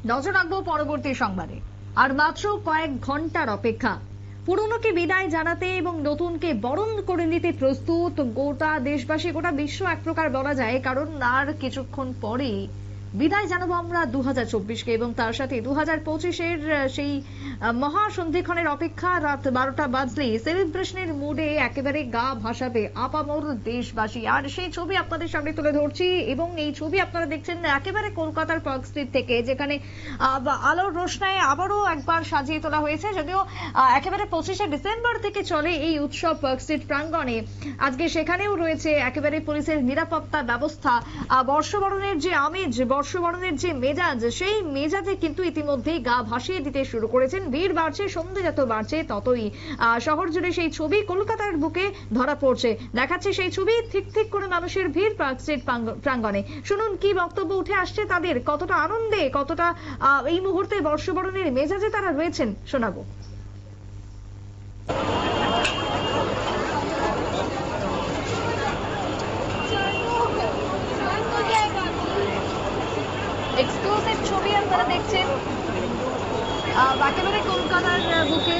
নজর রাখবো পরবর্তী সংবাদে। আর মাত্র কয়েক ঘন্টার অপেক্ষা, পুরনোকে বিদায় জানাতে এবং নতুনকে বরণ করে নিতে প্রস্তুত গোটা দেশবাসী, গোটা বিশ্ব এক প্রকার বলা যায়। কারণ আর কিছুক্ষণ পরেই বিদায় জানাবো আমরা 2024-কে এবং তার সাথে 2025-এর সেই মহাসন্ধিক্ষণের অপেক্ষা। রাত 12টা বাজলেই সেলিব্রেশনের মুডে একেবারে গা ভাসাবে আপামর দেশবাসী। আর সেই ছবি আপনাদের সামনে তুলে ধরছি এবং এই ছবি আপনারা দেখছেন একেবারে কলকাতার পার্ক স্ট্রিট থেকে, যেখানে আলোর রোশনায় আবারও একবার সাজিয়ে তোলা হয়েছে। যদিও একেবারে 25শে ডিসেম্বর থেকে চলে এই উৎসব পার্ক স্ট্রিট প্রাঙ্গণে, আজকে সেখানেও রয়েছে একেবারে পুলিশের নিরাপত্তা ব্যবস্থা। বর্ষবরণের যে আমেজ, বর্ষবরণের যে মেজাজ, সেই মেজাজে কিন্তু ইতিমধ্যেই গা ভাসিয়ে দিতে শুরু করেছেন। ভিড় বাড়ছে, সন্ধ্যে যত বাড়ছে ততই শহর জুড়ে সেই ছবি কলকাতার বুকে ধরা পড়ছে। দেখাচ্ছে সেই ছবি, ঠিক ঠিক করে মানুষের ভিড় পার্ক স্ট্রিট প্রাঙ্গণে। শুনুন কি বক্তব্য উঠে আসছে তাদের, কতটা আনন্দে, কতটা এই মুহূর্তে বর্ষবরণের মেজাজে তারা রয়েছেন, শোনাবো। এক্সক্লুসিভ ছবি আপনারা দেখছেন একেবারে কলকাতার বুকে,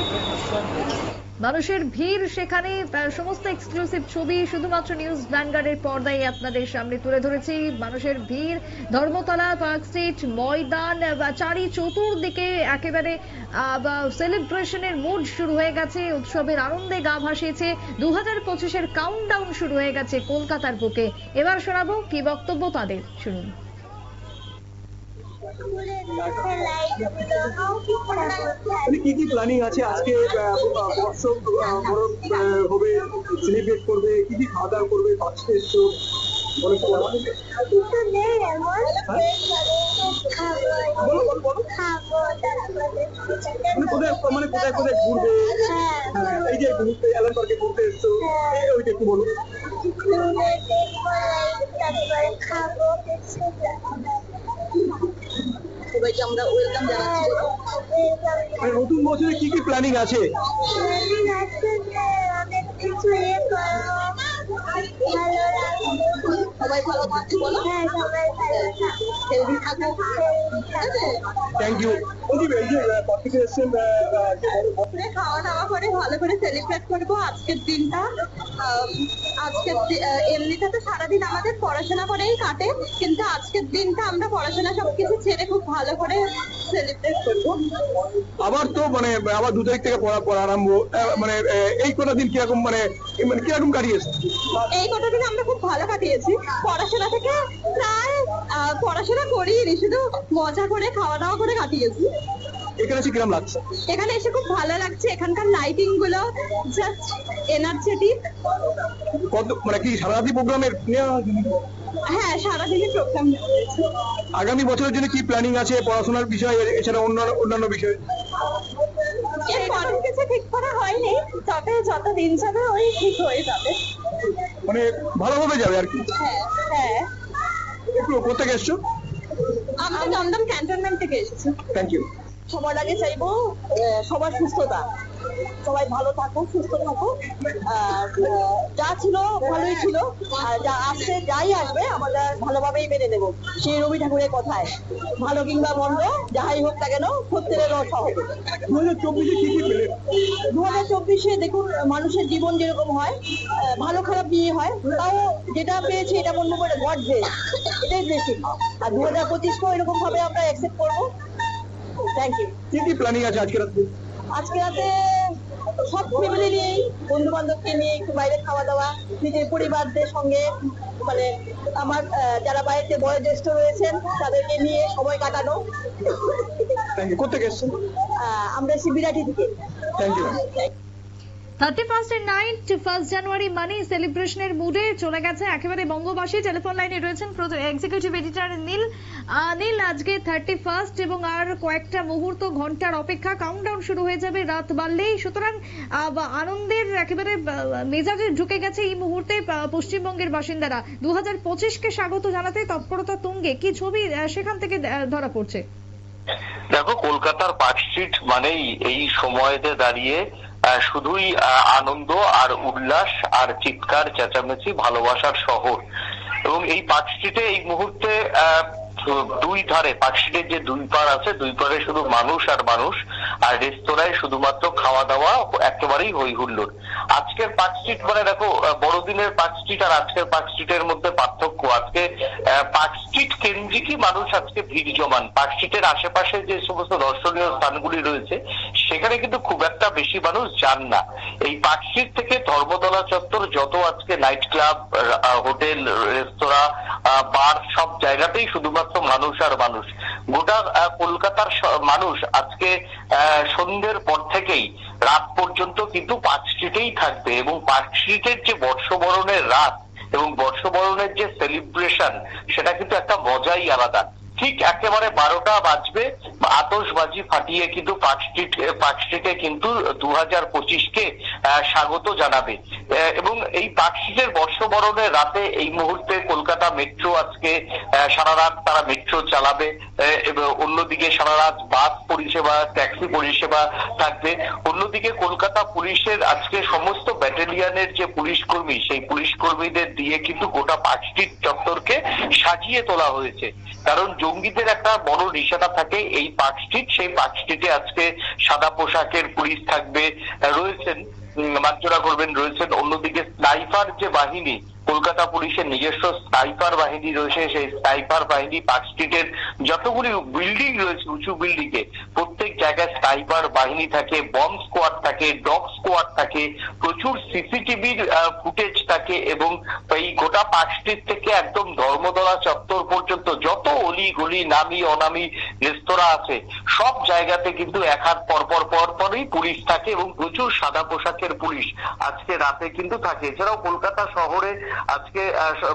মানুষের ভিড় সেখানে। সমস্ত এক্সক্লুসিভ ছবি শুধুমাত্র নিউজ ভ্যানগার্ডের পর্দায় আপনাদের সামনে তুলে ধরেছি। মানুষের ভিড়, ধর্মতলা, পার্ক স্ট্রিট, ময়দান, চারি চতুর্দিকে একেবারে সেলিব্রেশনের মুড শুরু হয়ে গেছে। উৎসবের আনন্দে গা ভাসিয়েছে। 2025-এর কাউন্টডাউন শুরু হয়ে গেছে কলকাতার বুকে। এবার শোনাবো কি বক্তব্য তাদের, শুনুন। কি কি প্ল্যানিং আছে আজকে? বর্ষ হবে, সেলিব্রেট করবে, কি কি খাওয়া দাওয়া করবে, বাচ্চা এসছো মানে কোথায় কোথায় ঘুরবে, এই যে ঘুরতে এলান পার্কে ঘুরতে এসছো, ওইটা একটু বলো। সবাইকে আমরা ওয়েলকাম জানাচ্ছি। নতুন বছরে কি কি প্ল্যানিং আছে? সবাই ভালো থাকছে, বলো। হেলদি থাকো। Thank you. খাওয়া দাওয়া করে ভালো করে সেলিব্রেট করবো আজকের দিনটা। আজকের এমনিতে তো সারাদিন আমাদের পড়াশোনা করেই কাটে, কিন্তু আজকের দিনটা আমরা পড়াশোনা সবকিছু ছেড়ে খুব ভালো করে সেলিব্রেট করবো। আবার তো মানে আবার 2 তারিখ থেকে পড়া আরম্ভ, মানে এই কটা দিন কিরকম মানে কিরকম কাটিয়েছে? এই কটা দিন আমরা খুব ভালো কাটিয়েছি। পড়াশোনা থেকে প্রায় পড়াশোনা করিনি, শুধু মজা করে খাওয়া দাওয়া করে কাটিয়েছি। এখানে এসে কিরকম লাগছে? এখানে এসে খুব ভালো লাগছে। এখানকার লাইটিং গুলো জাস্ট এনার্জেটিক। কত মানে কি সারাদিন প্রোগ্রামের? হ্যাঁ, সারাদিনই প্রোগ্রাম। আগামী বছরের জন্য কি প্ল্যানিং আছে পড়াশোনার বিষয়ে এছাড়া অন্যান্য বিষয়ে? কিছু ঠিক করা হয়নি, তবে যত দিন যাবে ওই ঠিক হয়ে যাবে, মানে ভালোভাবে যাবে আর কি। হ্যাঁ। একটু কোথা এসছো? আমরা দমদম ক্যান্টনমেন্ট থেকে এসেছি। Thank you. সবার আগে চাইবো সবার সুস্থতা, সবাই ভালো থাকুক, সুস্থ থাকুক। যা ছিল ভালোই ছিল, আর যা আসছে যাই আসবে আমরা ভালোভাবেই মেনে নেব। সেই রবি ঠাকুরের কথায়, ভালো কিংবা মন্দ যাহাই হোক না কেন সত্যের রস হবে। 2024-এ কি কি পেলে? 2024-এ দেখুন, মানুষের জীবন যেরকম হয়, ভালো খারাপ নিয়ে হয়, তাও যেটা পেয়েছে এটা মনে করে গড গ্রেস, এটাই বেশি। আর 2025-কেও এরকম ভাবে আমরা অ্যাকসেপ্ট করবো। Thank you. কি কি প্ল্যানিং আছে আজকে রাতে? আজকে রাতে সব ফ্যামিলি নিয়েই, বন্ধু বান্ধবকে নিয়ে একটু বাইরে খাওয়া দাওয়া, নিজের পরিবারদের সঙ্গে, মানে আমার যারা বাড়িতে বয়োজ্যেষ্ঠ রয়েছেন তাদেরকে নিয়ে সময় কাটানো। কোথেকে এসেছেন? আমরা এসেছি বিরাটি থেকে। Thank you. 31st নাইট 1 জানুয়ারি মানে সেলিব্রেশনের মুডে চলে গেছে একেবারে বঙ্গবাসী। টেলিফোন লাইনে রয়েছেন এক্সিকিউটিভ এডিটর নীল। নীল, আজকে 31 এবং আর কয়েকটা মুহূর্ত, ঘন্টার অপেক্ষা, কাউন্টডাউন শুরু হয়ে যাবে রাত বাড়লেই। সুতরাং আনন্দের একেবারে মেজাজে ঢুকে গেছে এই মুহূর্তে পশ্চিমবঙ্গের বাসিন্দারা। 2025-কে স্বাগত জানাতে তৎপরতা তুঙ্গে। কি ছবি সেখান থেকে ধরা পড়ছে? দেখো, কলকাতার পার্ক স্ট্রিট মানেই এই সময়তে দাঁড়িয়ে শুধুই আনন্দ আর উল্লাস আর চিৎকার চেঁচামেচি, ভালোবাসার শহর। এবং এই পার্ক স্ট্রিটে এই মুহূর্তে দুই ধারে পার্কস্ট্রিটের যে দুই পার আছে, দুই পারে শুধু মানুষ আর মানুষ, আর রেস্তোরাঁয় শুধুমাত্র খাওয়া দাওয়া একেবারেই হই হুল্লোড়। আজকের পার্কস্ট্রিট মানে দেখো, বড়দিনের পার্কস্ট্রিট আর আজকের পার্কস্ট্রিটের মধ্যে পার্থক্য। আজকে পার্কস্ট্রিট কেন্দ্রিকই মানুষ আজকে ভিড় জমান। পার্কস্ট্রিটের আশেপাশে যে সমস্ত দর্শনীয় স্থানগুলি রয়েছে সেখানে কিন্তু খুব একটা বেশি মানুষ যান না। এই পার্কস্ট্রিট থেকে ধর্মতলা চত্বর যত আজকে নাইট ক্লাব, হোটেল, রেস্তোরাঁ, বার, সব জায়গাতেই শুধুমাত্র মানুষ আর মানুষ। গোটা কলকাতার মানুষ আজকে সন্ধ্যের পর থেকেই রাত পর্যন্ত কিন্তু পার্কস্ট্রিটেই থাকবে, এবং পার্কস্ট্রিটের যে বর্ষবরণের রাত এবং বর্ষবরণের যে সেলিব্রেশন, সেটা কিন্তু একটা মজাই আলাদা। ঠিক একেবারে 12টা বাজবে, আতশবাজি ফাটিয়ে কিন্তু পার্কস্ট্রিটে কিন্তু 2025কে স্বাগত জানাবে। এবং এই পার্কস্ট্রিটের বর্ষবরণের রাতে এই মুহূর্তে কলকাতা মেট্রো আজকে সারা রাত তারা মেট্রো চালাবে, এবং অন্যদিকে সারা রাত বাস পরিষেবা, ট্যাক্সি পরিষেবা থাকবে। অন্যদিকে কলকাতা পুলিশের আজকে সমস্ত ব্যাটালিয়নের যে পুলিশ কর্মী, সেই পুলিশ কর্মীদের দিয়ে কিন্তু গোটা পার্কস্ট্রিট চত্বরকে সাজিয়ে তোলা হয়েছে। কারণ জঙ্গিদের একটা বড় নিশানা থাকে এই পার্কস্ট্রিট। সেই পার্কস্ট্রিটে আজকে সাদা পোশাকের পুলিশ থাকবে, রয়েছেন মার্জনা করবেন, রয়েছেন অন্যদিকে স্নাইপার যে বাহিনী, কলকাতা পুলিশের নিজস্ব স্নাইপার বাহিনী রয়েছে। সেই স্নাইপার বাহিনী পার্কস্ট্রিটের যতগুলি বিল্ডিং রয়েছে, উঁচু বিল্ডিং এ প্রত্যেক জায়গায় স্নাইপার বাহিনী থাকে, বম্ব স্কোয়াড থাকে, ডগ স্কোয়াড থাকে, প্রচুর সিসিটিভির ফুটেজ থাকে। এবং এই গোটা পার্কস্ট্রিট থেকে একদম ধর্মতলা চত্বর পর্যন্ত যত অলি গলি, নামি অনামি রেস্তোরাঁ আছে, সব জায়গাতে কিন্তু এক হাত পরপরই পুলিশ থাকে, এবং প্রচুর সাদা পোশাকের পুলিশ আজকে রাতে কিন্তু থাকে। এছাড়াও কলকাতা শহরে আজকে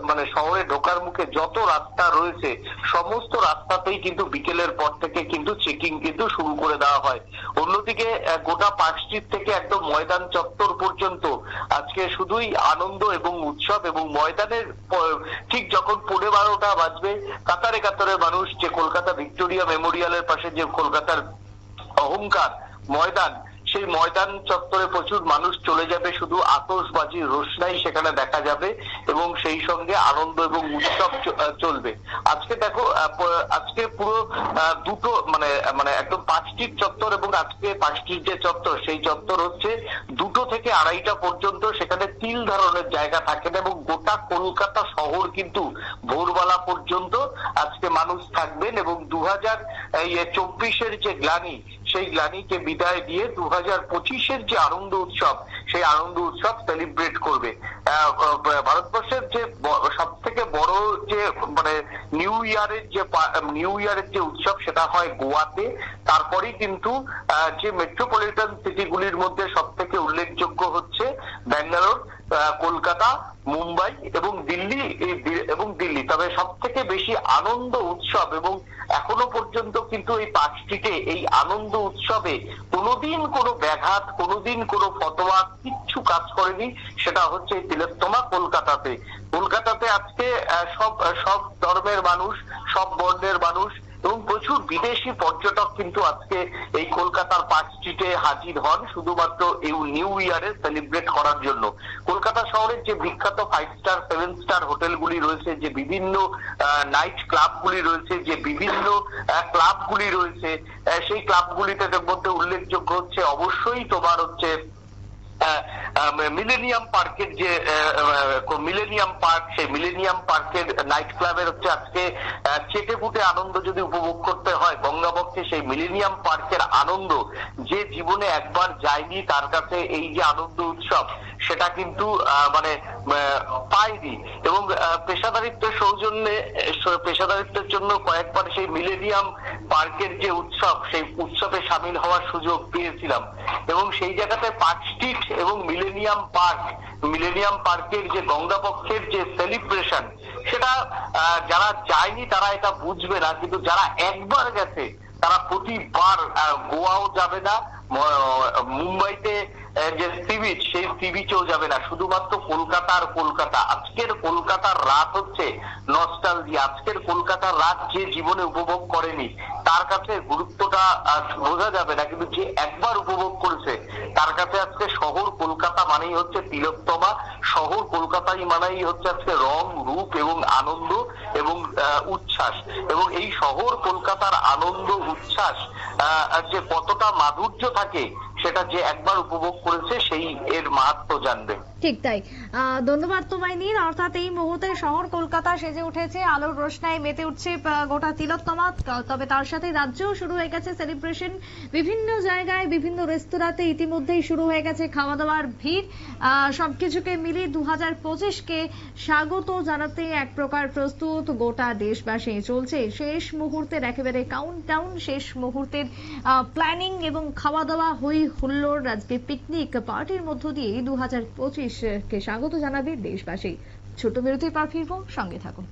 মানে শহরে ঢোকার মুখে যত রাস্তা রয়েছে, সমস্ত রাস্তাতেই কিন্তু বিকেলের পর থেকে কিন্তু চেকিং কিন্তু শুরু করে দেওয়া হয়। অন্যদিকে গোটা পার্কস্ট্রিট থেকে একদম ময়দান চত্বর পর্যন্ত আজকে শুধুই আনন্দ এবং উৎসব। এবং ময়দানের ঠিক যখন 12:15 বাজবে, কাতারে কাতারে মানুষ, যে কলকাতা ভিক্টোরিয়া মেমোরিয়ালের পাশে যে কলকাতার অহংকার ময়দান, সেই ময়দান চত্বরে প্রচুর মানুষ চলে যাবে। শুধু আতশবাজির রোশনাই সেখানে দেখা যাবে, এবং সেই সঙ্গে আনন্দ এবং উৎসব চলবে। আজকে দেখো, আজকে পুরো দুটো মানে একদম পার্কস্ট্রিট চত্বর, এবং আজকে পার্কস্ট্রিট যে চত্বর, সেই চত্বর হচ্ছে 2টো থেকে 2:30টা পর্যন্ত। সেখানে তিল ধারণের জায়গা থাকে না, এবং গোটা কলকাতা শহর কিন্তু ভোরবেলা পর্যন্ত আজকে মানুষ থাকবেন। এবং 2024-এর যে গ্লানি, সেই গ্লানিকে বিদায় দিয়ে 2025-এর যে আনন্দ উৎসব, সেই আনন্দ উৎসব সেলিব্রেট করবে। ভারতবর্ষের যে সব থেকে বড় যে মানে নিউ ইয়ারের যে উৎসব, সেটা হয় গোয়াতে। তারপরেই কিন্তু যে মেট্রোপলিটন সিটিগুলির মধ্যে সব থেকে উল্লেখযোগ্য হচ্ছে ব্যাঙ্গালোর, কলকাতা, মুম্বাই এবং দিল্লি। তবে সব থেকে বেশি আনন্দ উৎসব, এবং এখনো পর্যন্ত কিন্তু এই পার্কস্ট্রিটে এই আনন্দ উৎসবে কোনোদিন কোনো ব্যাঘাত, কোনোদিন কোনো ফতোয়া, কিচ্ছু কাজ করেনি। সেটা হচ্ছে তিলোত্তমা কলকাতাতে আজকে সব ধর্মের মানুষ, সব বর্ণের মানুষ এবং প্রচুর বিদেশি পর্যটক কিন্তু আজকে এই কলকাতার পার্কস্ট্রিটে হাজির হন শুধুমাত্র এই নিউ ইয়ারে সেলিব্রেট করার জন্য। কলকাতা শহরের যে বিখ্যাত 5 স্টার 7 স্টার হোটেলগুলি রয়েছে, যে বিভিন্ন নাইট ক্লাবগুলি রয়েছে, যে বিভিন্ন ক্লাবগুলি রয়েছে, সেই ক্লাবগুলিতে মধ্যে উল্লেখযোগ্য হচ্ছে অবশ্যই তোমার হচ্ছে মিলেনিয়াম পার্কের যে মিলেনিয়াম পার্ক, সেই মিলেনিয়াম পার্কের নাইট ক্লাবের হচ্ছে আজকে চেটে ফুটে আনন্দ যদি উপভোগ করতে হয় গঙ্গাবক্ষে, সেই মিলেনিয়াম পার্কের আনন্দ যে জীবনে একবার যায়নি, তার কাছে এই যে আনন্দ উৎসব সেটা কিন্তু মানে পায়নি। এবং পেশাদারিত্বের জন্য কয়েকবার সেই মিলেনিয়াম পার্কের যে উৎসব, সেই উৎসবে সামিল হওয়ার সুযোগ পেয়েছিলাম। এবং সেই জায়গাতে পার্কস্ট্রিট এবং মিলেনিয়াম পার্কের যে গঙ্গাবক্ষের যে সেলিব্রেশন, সেটা যারা যায়নি তারা এটা বুঝবে না, কিন্তু যারা একবার গেছে তারা প্রতিবার গোয়াও যাবে না, মুম্বাইতে যে সি বিচ, সেই সি বিচেও যাবে না। শুধুমাত্র কলকাতা আর কলকাতা। আজকের কলকাতার রাত হচ্ছে নস্টালজিয়া। আজকের কলকাতার রাত যে জীবনে উপভোগ করেনি তার কাছে গুরুত্বটা বোঝা যাবে না, কিন্তু যে একবার উপভোগ করেছে তার কাছে আজকে শহর কলকাতা মানেই হচ্ছে তিলোত্তমা। শহর কলকাতাই মানেই হচ্ছে আজকে রং, রূপ এবং আনন্দ এবং উচ্ছ্বাস। এবং এই শহর কলকাতার আনন্দ, উচ্ছ্বাস যে কতটা মাধুর্য থাকে সেটা যে একবার উপভোগ করেছে সেই এর মাহাত্ম্য জানবে। ঠিক তাই। ধন্যবাদ তোমায় নীল। অর্থাৎ এই মুহূর্তে শহর কলকাতা সেজে উঠেছে, আলোর রোশনায় মেতে উঠছে গোটা তিলোত্তমা। তবে তার সাথে রাজ্যেও শুরু হয়ে গেছে সেলিব্রেশন। বিভিন্ন জায়গায় বিভিন্ন রেস্তোরাঁতে ইতিমধ্যেই শুরু হয়ে গেছে খাওয়া দাওয়ার ভিড়। সবকিছুকে মিলিয়ে 2025কে স্বাগত জানাতে এক প্রকার প্রস্তুত গোটা দেশবাসী। চলছে শেষ মুহূর্তের একেবারে কাউন্টডাউন, শেষ মুহূর্তের প্ল্যানিং এবং খাওয়া দাওয়া, হই হুল্লোড়, আজকে পিকনিক পার্টির মধ্য দিয়ে 2025কে স্বাগত জানাবে দেশবাসী। ছোট বিরতির পর ফিরবো, সঙ্গে থাকুন।